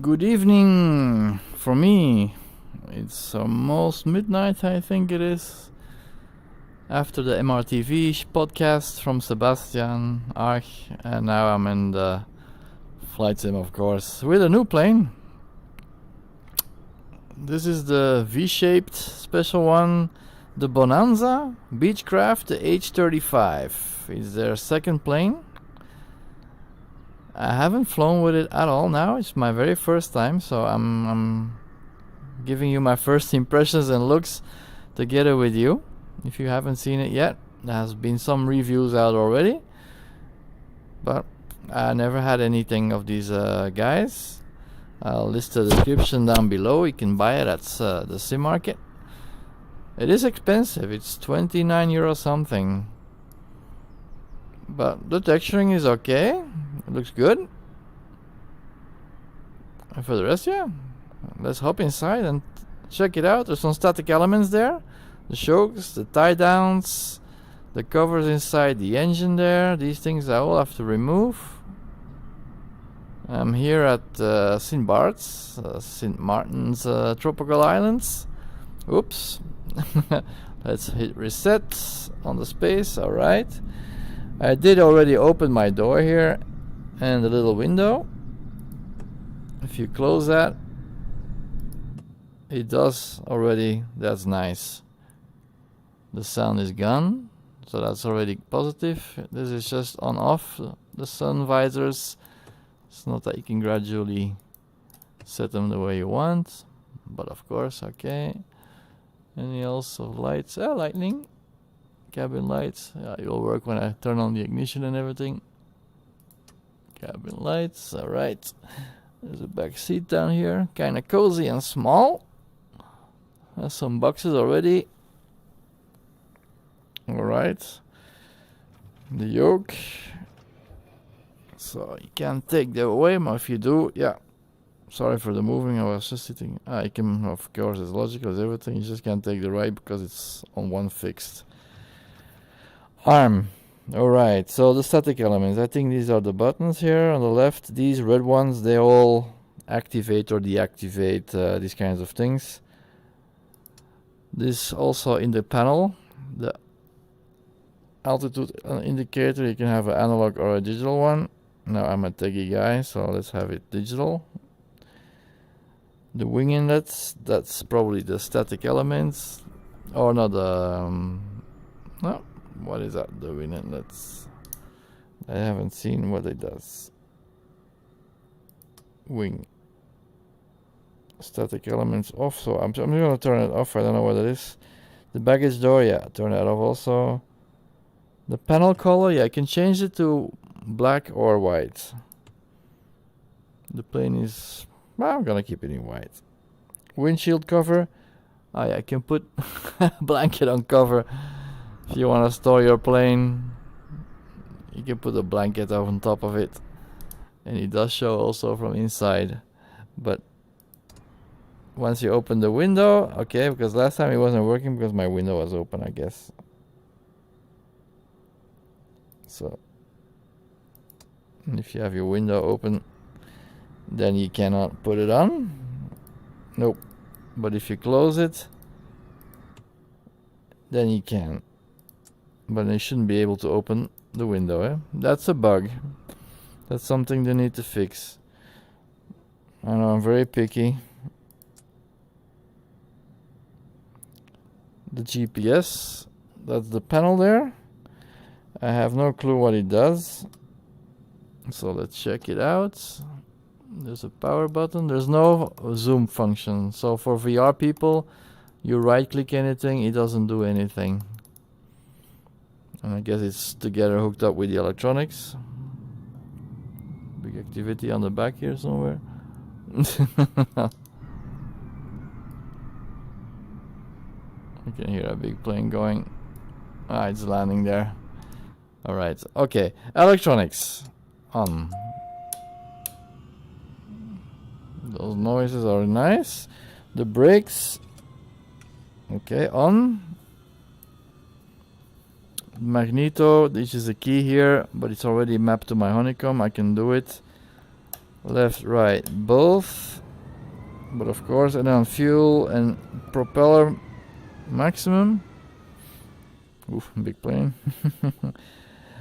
Good evening for me. It's almost midnight, I think it is. After the MRTV podcast from Sebastian Arch, and now I'm in the flight sim, of course, with a new plane. This is the V-shaped special one, the Bonanza Beechcraft, the H35. It's their second plane. I haven't flown with it at all now. It's my very first time, so I'm giving you my first impressions and looks together with you. If you haven't seen it yet, there has been some reviews out already, but I never had anything of these guys. I'll list the description down below. You can buy it at the sim market. It is expensive. It's 29 euro something. But the texturing is okay. It looks good. And for the rest, yeah. Let's hop inside and check it out. There's some static elements there. The chokes, the tie downs, the covers inside the engine there. These things I will have to remove. I'm here at St. Bart's, St. Martin's Tropical Islands. Oops. Let's hit reset on the space. Alright. I did already open my door here and the little window. If you close that, it does already. That's nice. The sound is gone, so that's already positive. This is just on off the sun visors. It's not that you can gradually set them the way you want, but of course, okay. Any else of lights? Lightning. Cabin lights. Yeah, it will work when I turn on the ignition and everything. Cabin lights. Alright. There's a back seat down here. Kinda cozy and small. Has some boxes already. Alright. The yoke. So you can't take that away, but if you do, yeah. Sorry for the moving, I was just sitting. You can, of course, it's logical as everything. You just can't take the right because it's on one fixed arm. Alright, so the static elements. I think these are the buttons here on the left. These red ones, they all activate or deactivate these kinds of things. This also in the panel, the altitude indicator. You can have an analog or a digital one. Now I'm a techie guy, so let's have it digital. The wing inlets, that's probably the static elements. Or not the... no. What is that? The wing inlets. I haven't seen what it does. Wing. Static elements off. So I'm going to turn it off. I don't know what it is. The baggage door, yeah, turn that off also. The panel color, yeah, I can change it to black or white. The plane is... well, I'm going to keep it in white. Windshield cover. Yeah, I can put a blanket on cover. If you want to store your plane, you can put a blanket on top of it. And it does show also from inside. But once you open the window, okay, because last time it wasn't working because my window was open, I guess. So, if you have your window open, then you cannot put it on. Nope. But if you close it, then you can. But they shouldn't be able to open the window, eh? That's a bug. That's something they need to fix. I know, I'm very picky. The GPS, that's the panel there. I have no clue what it does. So let's check it out. There's a power button. There's no zoom function. So for VR people, you right click anything, it doesn't do anything. And I guess it's together hooked up with the electronics. Big activity on the back here somewhere. I can hear a big plane going. It's landing there. Alright, okay. Electronics on. Those noises are nice. The brakes, okay, on. Magneto, this is a key here, but it's already mapped to my honeycomb. I can do it left, right, both. But of course, and then fuel and propeller maximum. Oof, big plane.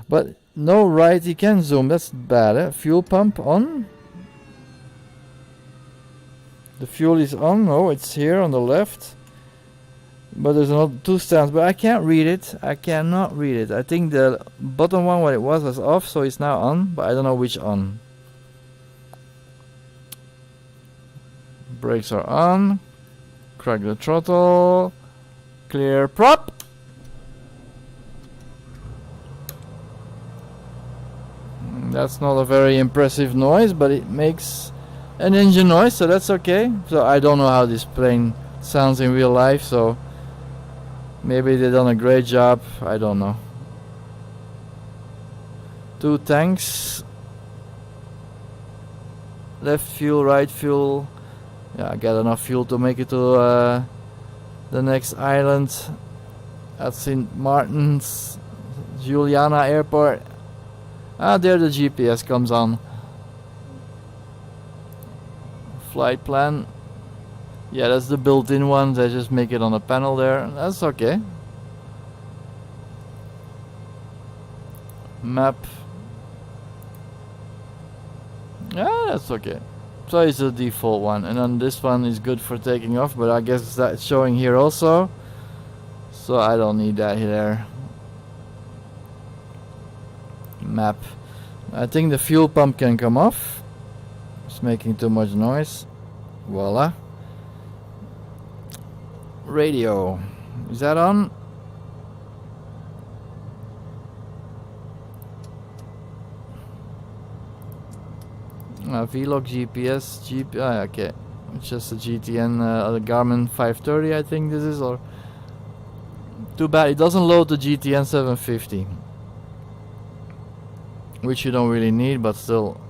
But no right, you can zoom, that's bad. Eh? Fuel pump on. The fuel is on, no, it's here on the left. But there's another 2 stands, but I can't read it. I cannot read it. I think the bottom one, what it was off, so it's now on, but I don't know which on. Brakes are on. Crack the throttle. Clear prop. That's not a very impressive noise, but it makes an engine noise, so that's okay. So I don't know how this plane sounds in real life, so maybe they done a great job, I don't know. 2 tanks. Left fuel, right fuel. Yeah, I got enough fuel to make it to the next island at St. Martin's, Juliana Airport. Ah, there the GPS comes on. Flight plan. Yeah, that's the built-in one. They just make it on the panel there. That's okay. Map. Yeah, that's okay. So it's the default one, and then this one is good for taking off, but I guess that's showing here also. So I don't need that here. Map. I think the fuel pump can come off. It's making too much noise. Voila. Radio. Is that on? Vlog GPS. Okay. It's just a GTN, a Garmin 530, I think this is, or too bad it doesn't load the GTN 750, which you don't really need, but still.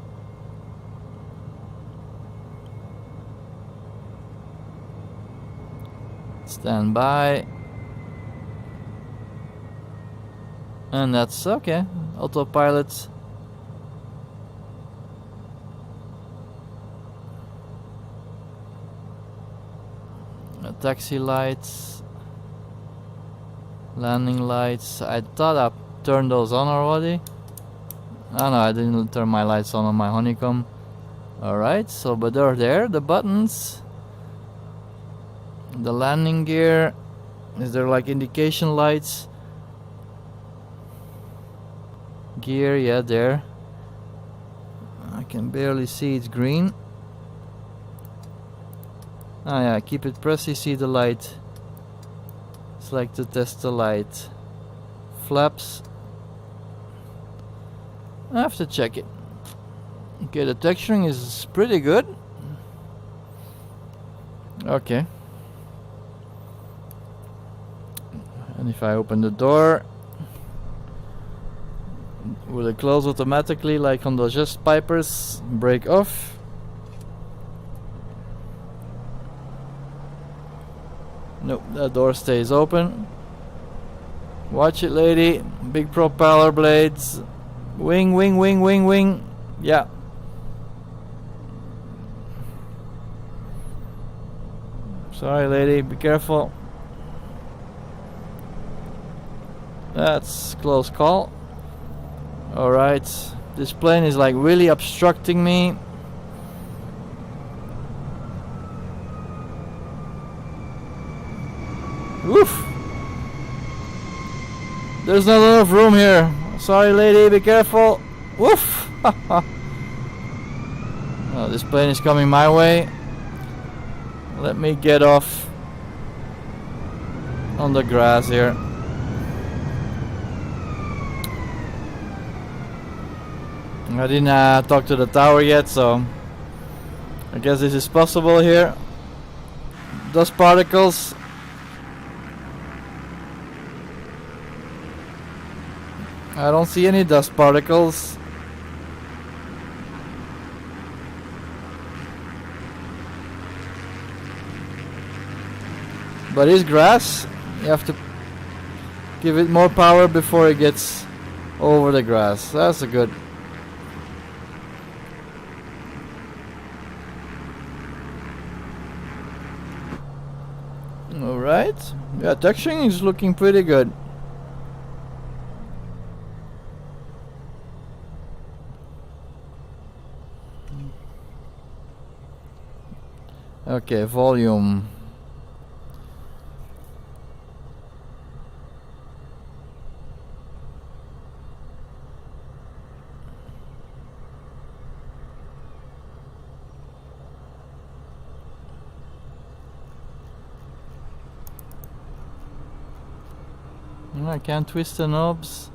Stand by. And that's okay. Autopilot. Taxi lights. Landing lights. I thought I turned those on already. Oh no, I didn't turn my lights on my honeycomb. Alright, so but they're there, the buttons. The landing gear. Is there like indication lights? Gear, yeah, there. I can barely see, it's green. Oh yeah, keep it pressed, you see the light. It's like to test the light. Flaps. I have to check it. Okay, the texturing is pretty good. Okay. And if I open the door, will it close automatically like on the Just Pipers? Break off. Nope, that door stays open. Watch it, lady. Big propeller blades. Wing, wing, wing, wing, wing. Yeah. Sorry, lady. Be careful. That's close call. Alright. This plane is like really obstructing me. Woof! There's not enough room here. Sorry, lady, be careful. Woof! Oh, this plane is coming my way. Let me get off on the grass here. I didn't talk to the tower yet, so I guess this is possible here. Dust particles. I don't see any dust particles. But it's grass. You have to give it more power before it gets over the grass. That's a good. Alright. Yeah, texturing is looking pretty good. Okay, volume. I can't twist the knobs.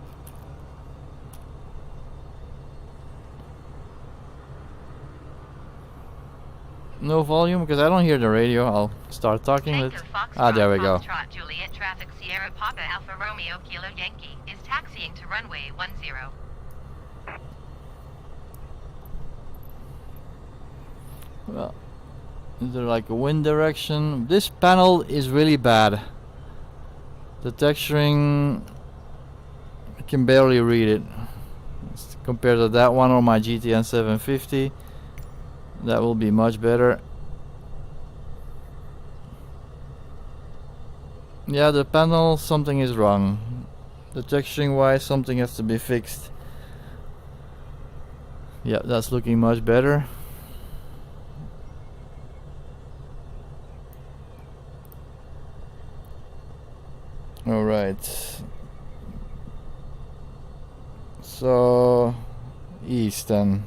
No volume because I don't hear the radio. I'll start talking. There we go. Juliet traffic Sierra Papa Alpha Romeo Kilo Yankee is taxiing to runway 10. Well, is there like a wind direction? This panel is really bad. The texturing, I can barely read it. Compared to that one on my GTN 750, that will be much better. Yeah, the panel, something is wrong. The texturing wise, something has to be fixed. Yeah, that's looking much better. Alright. So, east then.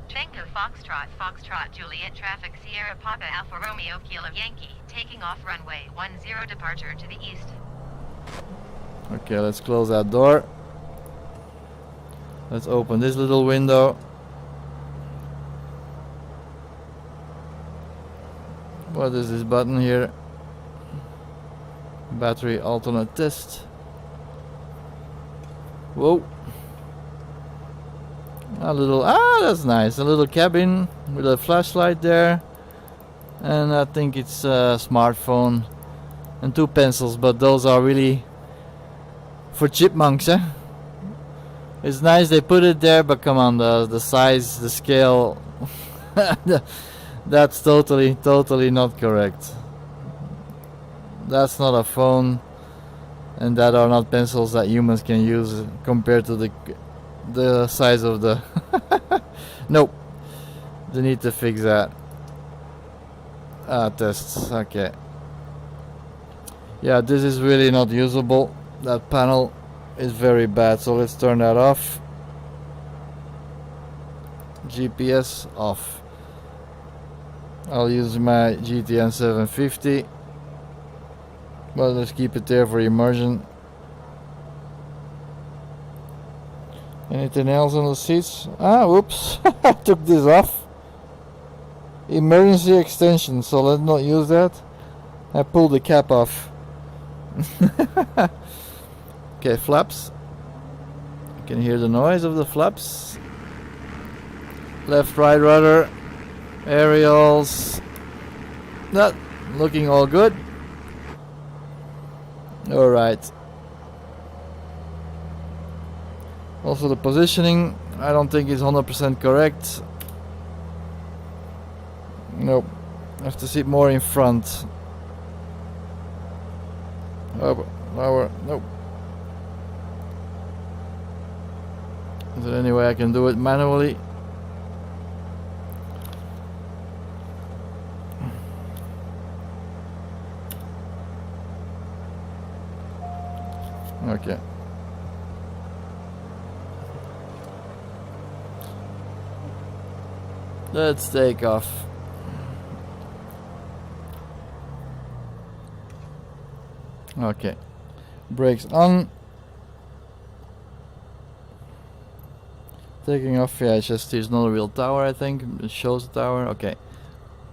Tango Foxtrot Juliet traffic Sierra Papa Alpha Romeo Kilo Yankee taking off runway 10 departure to the east. Okay, let's close that door. Let's open this little window. What is this button here? Battery alternate test. Whoa. A little, that's nice. A little cabin with a flashlight there. And I think it's a smartphone. And 2 pencils, but those are really for chipmunks, eh? It's nice they put it there, but come on, the size, the scale. That's totally not correct. That's not a phone, and that are not pencils that humans can use compared to the size of the. Nope, they need to fix that. Tests. Okay. Yeah, this is really not usable. That panel is very bad, so let's turn that off. GPS off. I'll use my GTN 750. Well, let's keep it there for immersion. Anything else on the seats? Whoops. I took this off. Emergency extension, so let's not use that. I pulled the cap off. Okay, flaps. You can hear the noise of the flaps. Left, right rudder. Aerials. That looking all good. Alright. Also the positioning, I don't think is 100% correct. Nope. I have to sit more in front. Lower. Nope. Is there any way I can do it manually? Okay. Let's take off. Okay. Brakes on. Taking off. Yeah, it's just there's not a real tower, I think. It shows the tower. Okay.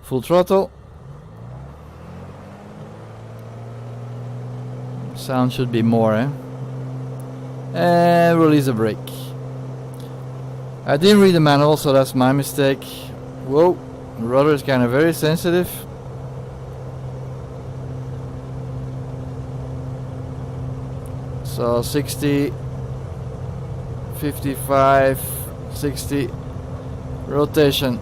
Full throttle. Sound should be more, eh? And release the brake. I didn't read the manual, so that's my mistake. Whoa, the rudder is kind of very sensitive. So 60, 55, 60, rotation.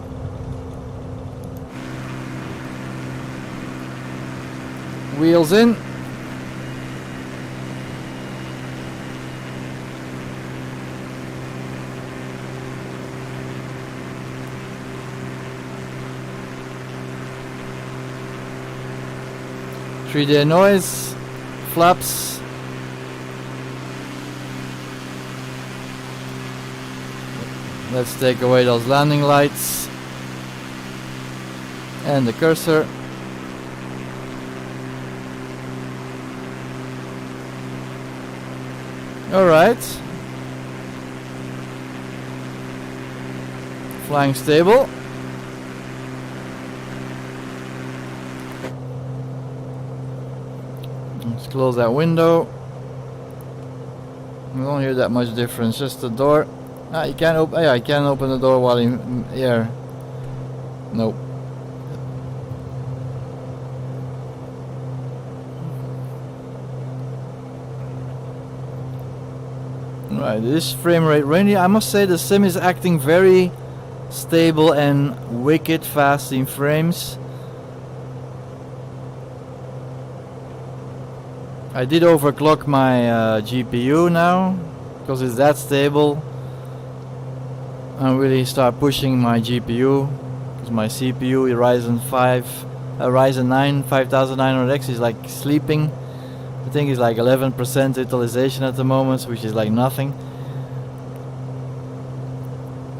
Wheels in. Three-day noise, flaps. Let's take away those landing lights and the cursor. Alright. Flying stable. Let's close that window. We don't hear that much difference, just the door. Ah, you can't open. Yeah, I can't open the door while in air. Nope. Right, this frame rate range. I must say the sim is acting very stable and wicked fast in frames. I did overclock my GPU now because it's that stable. I really start pushing my GPU because my CPU Ryzen 9 5900X is like sleeping. I think it's like 11% utilization at the moment, which is like nothing.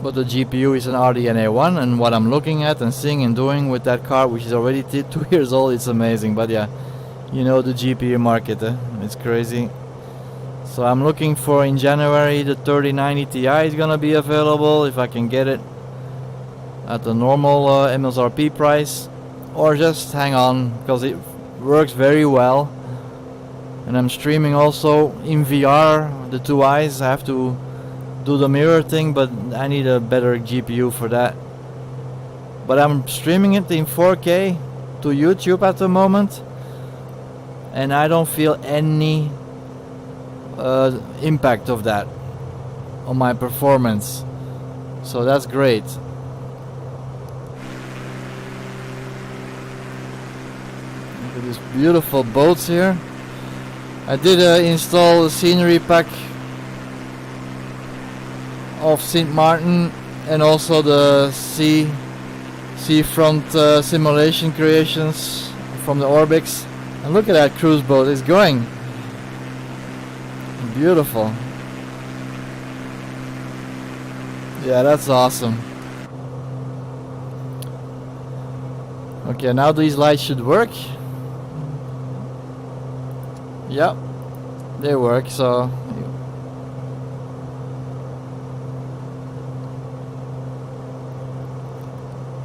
But the GPU is an RDNA 1, and what I'm looking at and seeing and doing with that car, which is already 2 years old, it's amazing. But yeah, you know the GPU market, it's crazy. So I'm looking for in January the 3090 Ti is gonna be available if I can get it at the normal MSRP price, or just hang on because it works very well. And I'm streaming also in VR, the two eyes. I have to do the mirror thing, but I need a better GPU for that. But I'm streaming it in 4K to YouTube at the moment, and I don't feel any impact of that on my performance, so that's great. Look at these beautiful boats here. I did install the scenery pack of St. Martin and also the Seafront Simulation creations from the Orbx. And look at that cruise boat, it's going. Beautiful. Yeah, that's awesome. Okay, now these lights should work. Yep, they work, so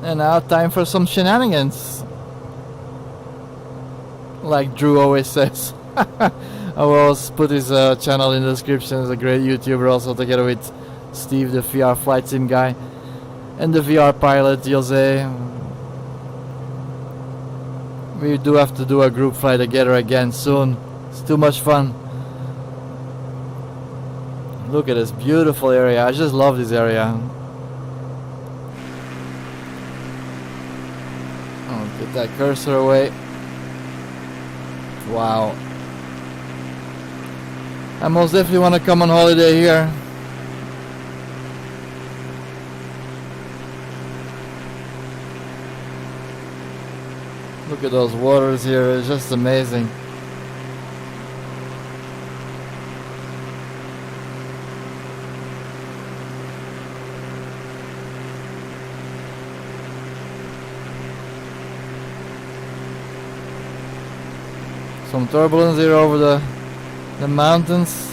and now time for some shenanigans, like Drew always says. I will always put his channel in the description. He's a great YouTuber, also together with Steve, the VR flight sim guy, and the VR pilot Jose. We do have to do a group flight together again soon. It's too much fun. Look at this beautiful area. I just love this area. Oh, get that cursor away. Wow. I most definitely want to come on holiday here. Look at those waters here, it's just amazing. Some turbulence here over the mountains.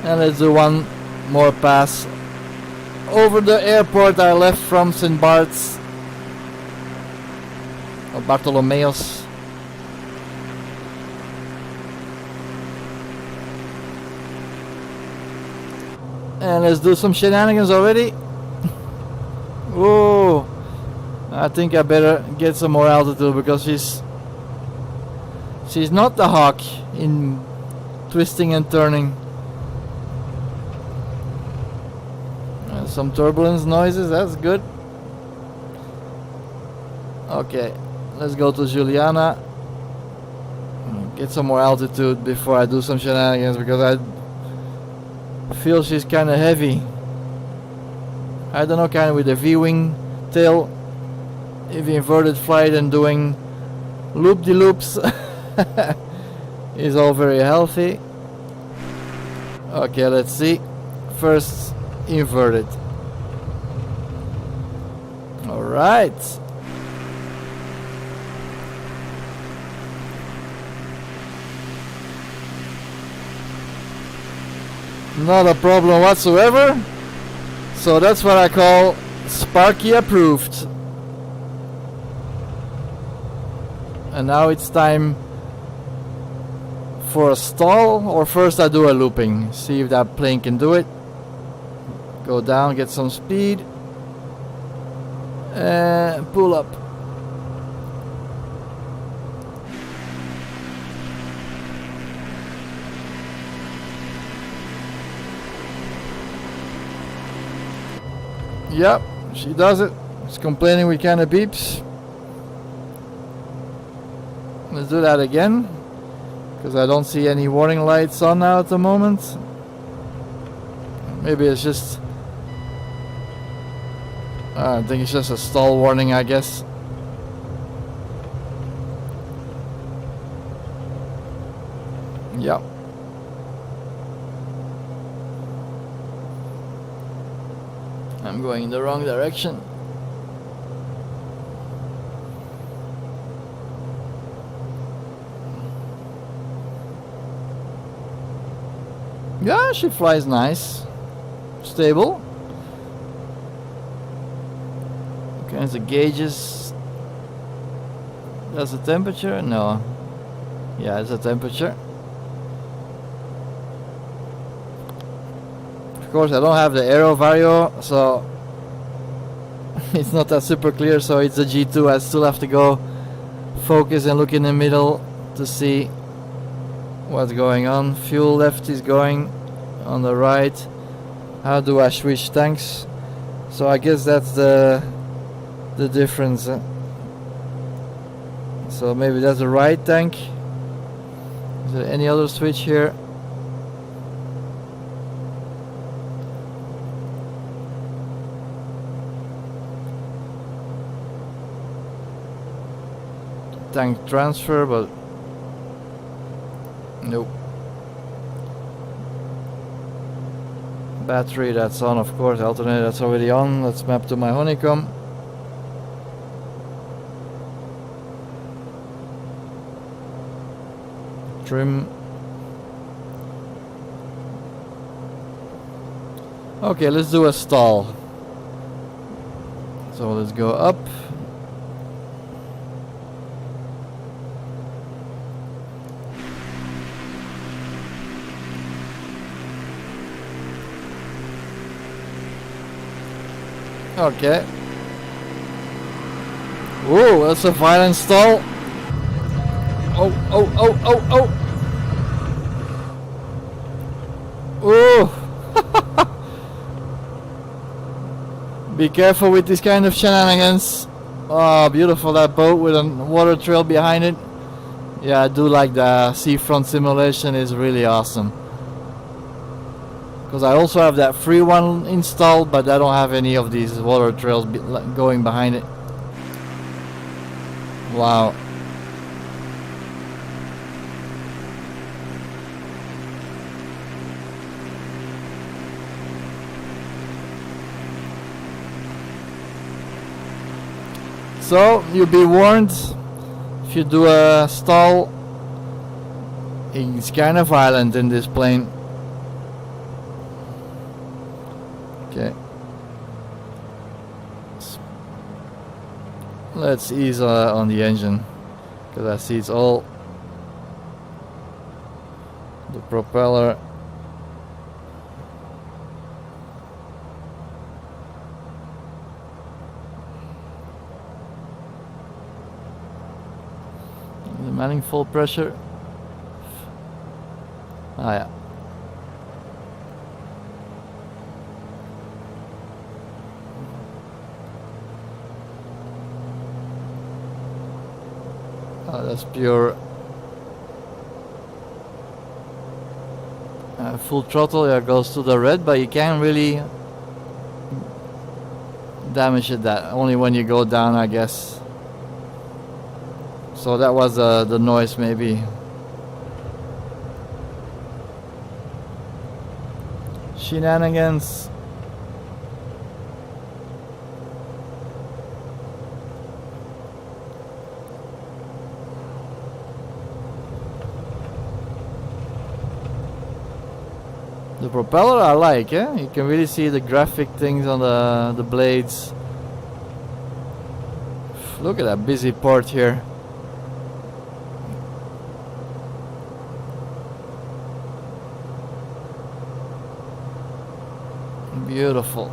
And let's do one more pass over the airport I left from St. Bart's or Bartolomeos. And let's do some shenanigans already. Whoa, I think I better get some more altitude because she's not the hawk in twisting and turning. Some turbulence noises, that's good. Okay, let's go to Juliana. Get some more altitude before I do some shenanigans, because I feel she's kind of heavy. I don't know, kind of with the V-wing tail, if inverted flight and doing loop-de-loops is all very healthy. Okay, let's see. First inverted. Alright. Not a problem whatsoever. So that's what I call Sparky approved. And now it's time for a stall, or first I do a looping. See if that plane can do it. Go down, get some speed. And pull up. Yep, she does it. She's complaining we kind of beeps. Let's do that again, because I don't see any warning lights on now at the moment. Maybe it's just... I think it's just a stall warning, I guess. Yep. I'm going in the wrong direction. Yeah, she flies nice. Stable. Okay, the gauges. That's the temperature? No. Yeah, it's the temperature. Of course, I don't have the aero vario, so it's not that super clear. So it's a G2. I still have to go focus and look in the middle to see what's going on. Fuel left is going on the right. How do I switch tanks? So I guess that's the difference. So maybe that's the right tank. Is there any other switch here? Tank transfer, but nope. Battery, that's on, of course. Alternator, that's already on. Let's map to my honeycomb. Trim. Okay, let's do a stall. So let's go up. Okay. Whoa, that's a violent stall. Oh, oh, oh, oh, oh. Ooh. Be careful with this kind of shenanigans. Oh, beautiful, that boat with a water trail behind it. Yeah, I do like the Seafront Simulation, is really awesome. Because I also have that free one installed, but I don't have any of these water trails going behind it. Wow. So, you'll be warned, if you do a stall, it's kind of violent in this plane. Okay. Let's ease on the engine, because I see it's all the propeller. The manning full pressure. Ah, yeah. That's pure full throttle. Yeah, goes to the red, but you can't really damage it that only when you go down, I guess. So that was the noise, maybe. Shenanigans. The propeller I like, yeah? You can really see the graphic things on the blades. Look at that busy port here. Beautiful.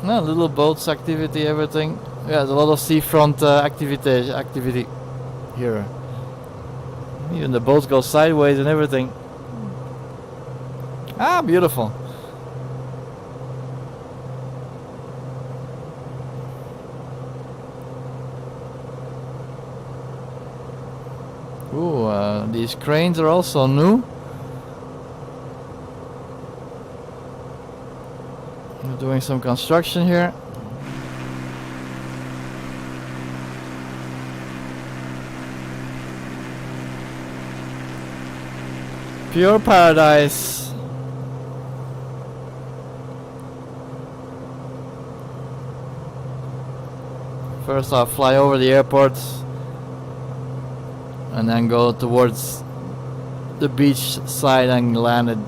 No, little boats activity, everything. Yeah, there's a lot of seafront activity here. Even the boats go sideways and everything. Ah, beautiful. Ooh, these cranes are also new. We're doing some construction here. Pure paradise. First I'll fly over the airport and then go towards the beach side and land it.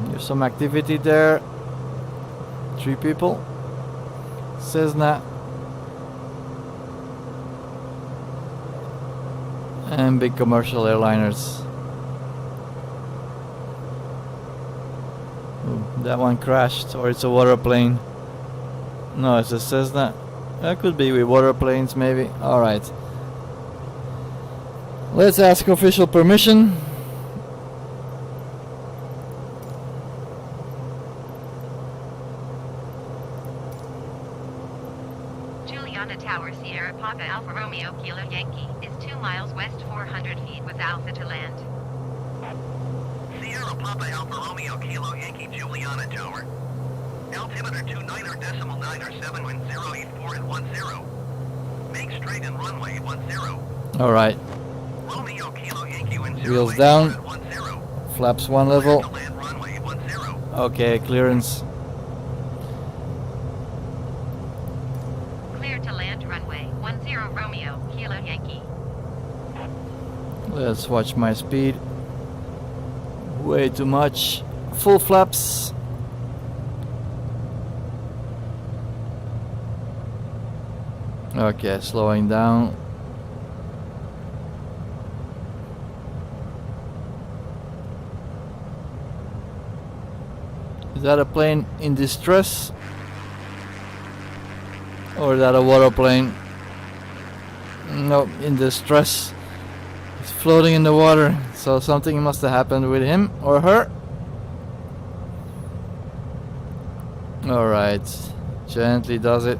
There's some activity there. 3 people. Cessna. And big commercial airliners. Ooh, that one crashed, or it's a water plane. No, it's a Cessna. That could be with water planes, maybe. Alright. Let's ask official permission. Juliana Tower, Sierra Papa Alpha Romeo Kilo Yankee is 2 miles west, 400 feet with Alpha to land. Sierra Papa Alpha Romeo Kilo Yankee Juliana Tower. Altimeter 29.997 wind 084 at 10. Make straight and runway 10. Alright. Romeo Kilo Yankee wind 084 Wheels down. at 10. Flaps 1 level. To land runway 10. Okay, clearance. Clear to land runway 10 Romeo Kilo Yankee. Let's watch my speed. Way too much. Full flaps. Okay, slowing down. Is that a plane in distress? Or is that a water plane? No, in distress. It's floating in the water, so something must have happened with him or her. Alright, gently does it.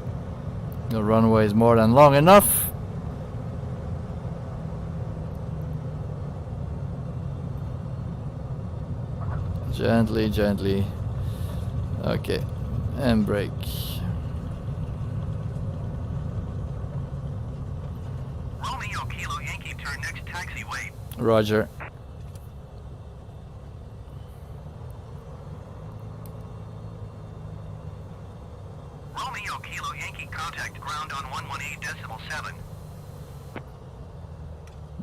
The runway is more than long enough. Gently, gently. Okay, and brake. Romeo Kilo Yankee turn next taxiway. Roger. Romeo Kilo Yankee contact ground on 118.7.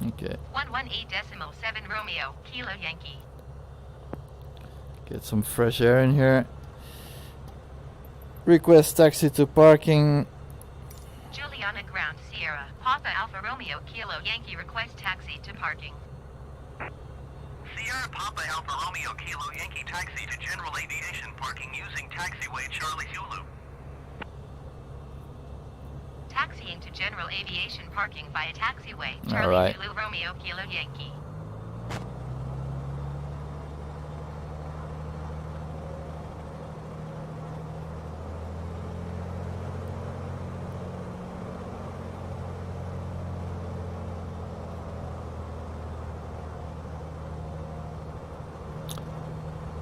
Okay, 118.7 Romeo Kilo Yankee. get some fresh air in here. Request taxi to parking. Juliana ground Sierra Papa Alpha Romeo Kilo Yankee request taxi to parking. Sierra Papa Alpha Romeo Kilo Yankee taxi to general aviation parking using taxiway Charlie Zulu. Taxiing to general aviation parking via taxiway. All Charlie right. Zulu Romeo Kilo Yankee.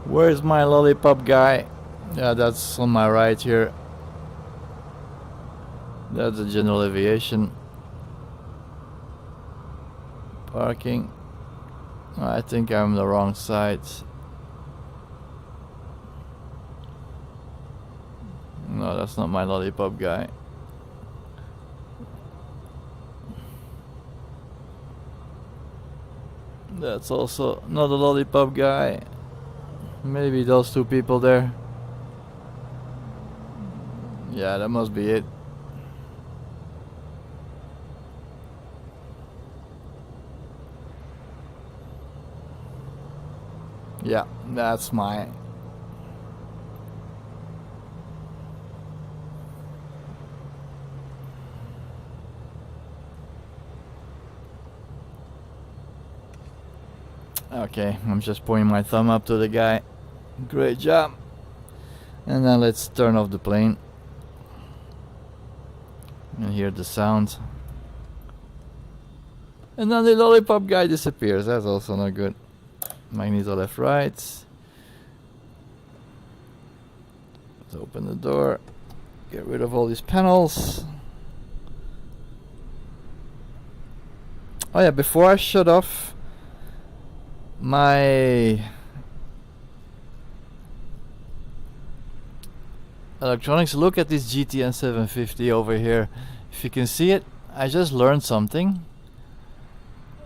Where's my lollipop guy? Yeah, that's on my right here. That's the general aviation parking. I think I'm the wrong side. No, that's not my lollipop guy. That's also not a lollipop guy. Maybe those two people there. Yeah, that must be it. Yeah, that's my. Okay, I'm just pointing my thumb up to the guy. Great job. And then let's turn off the plane. And hear the sound. And then the lollipop guy disappears. That's also not good. Magneto left right. Let's open the door. Get rid of all these panels. Oh yeah, before I shut off my electronics, look at this GTN 750 over here. If you can see it, I just learned something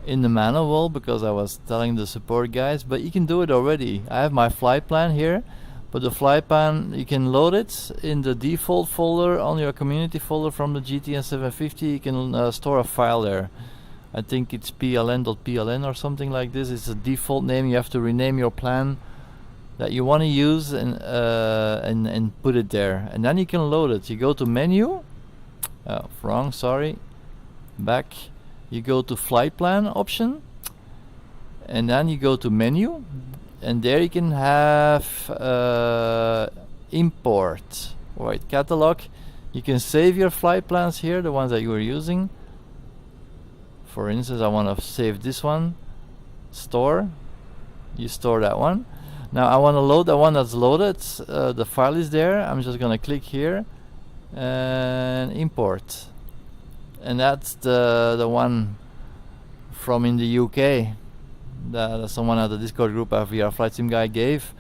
in the manual because I was telling the support guys, but you can do it already. I have my flight plan here, but the flight plan, you can load it in the default folder on your community folder from the GTN 750. You can store a file there. I think it's pln.pln or something like this. It's a default name. You have to rename your plan that you want to use and put it there, and then you can load it. You go to menu. Wrong, sorry. Back. You go to flight plan option, and then you go to menu, and there you can have import. Right, catalog. You can save your flight plans here, the ones that you were using. For instance, I want to save this one. Store. You store that one. Now I want to load the one that's loaded. The file is there. I'm just gonna click here and import. And that's the one from in the UK that someone at the Discord group of VR Flight Sim guy gave.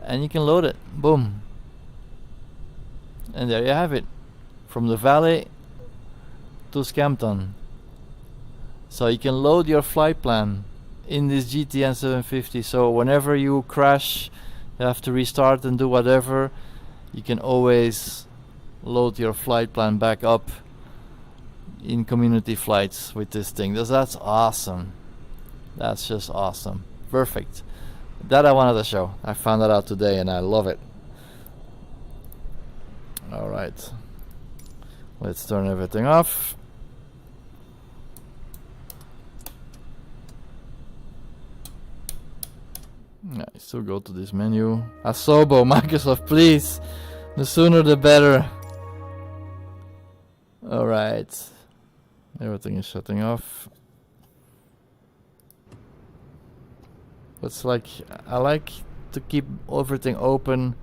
And you can load it. Boom. And there you have it. From the Valley to Scampton. So you can load your flight plan in this GTN 750. So whenever you crash, you have to restart and do whatever, you can always load your flight plan back up in community flights with this thing. That's awesome. That's just awesome. Perfect. That I wanted to show. I found that out today and I love it. Alright. Let's turn everything off. Yeah, still go to this menu. Asobo, Microsoft, please. The sooner the better. Alright. Everything is shutting off. It's like, I like to keep everything open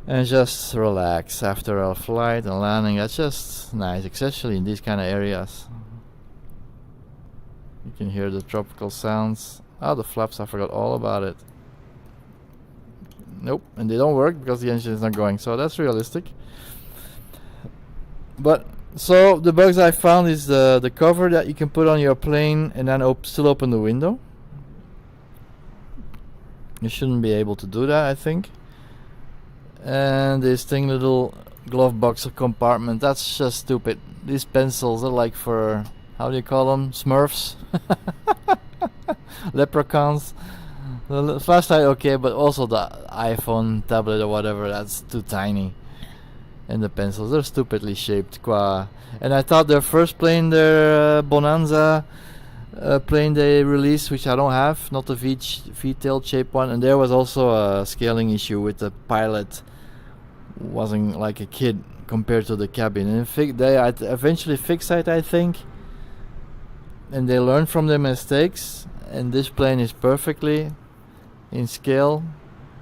and just relax after a flight and landing. That's just nice, especially in these kind of areas. You can hear the tropical sounds. Oh, the flaps, I forgot all about it. Nope, and they don't work because the engine is not going, so that's realistic. But, so the bugs I found is the cover that you can put on your plane and then still open the window. You shouldn't be able to do that, I think. And this thing, little glove box compartment, that's just stupid. These pencils are like for, how do you call them? Smurfs? Leprechauns. The flashlight okay, but also the iPhone tablet or whatever, that's too tiny. And the pencils, they're stupidly shaped. And I thought their first plane, their Bonanza plane they released, which I don't have, not the V-tailed shaped one, and there was also a scaling issue with the pilot. Wasn't like a kid compared to the cabin, and they eventually fixed it, I think, and they learned from their mistakes, and this plane is perfectly in scale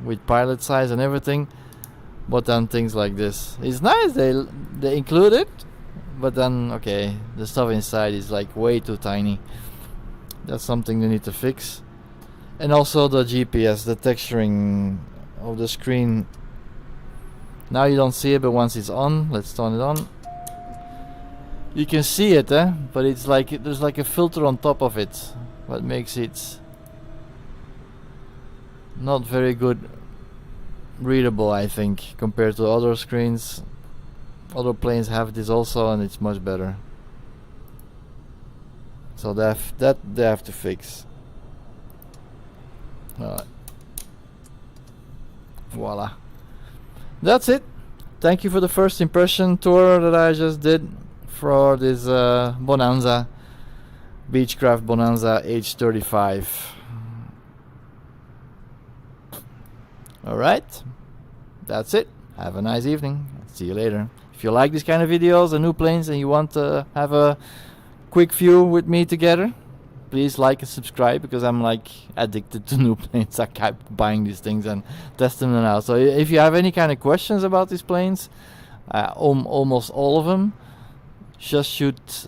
with pilot size and everything. But then things like this, it's nice, they include it, but then okay, the stuff inside is like way too tiny. That's something they need to fix. And also the GPS, the texturing of the screen. Now you don't see it, but once it's on, let's turn it on. You can see it, but it's like there's like a filter on top of it, what makes it not very good readable, I think, compared to other screens. Other planes have this also, and it's much better. So that they have to fix. Alright. Voila. That's it. Thank you for the first impression tour that I just did for this Bonanza Beechcraft Bonanza H35. Alright. That's it. Have a nice evening. See you later. If you like this kind of videos and new planes and you want to have a quick view with me together, please like and subscribe, because I'm like addicted to new planes. I keep buying these things and testing them out. So if you have any kind of questions about these planes, almost all of them, just shoot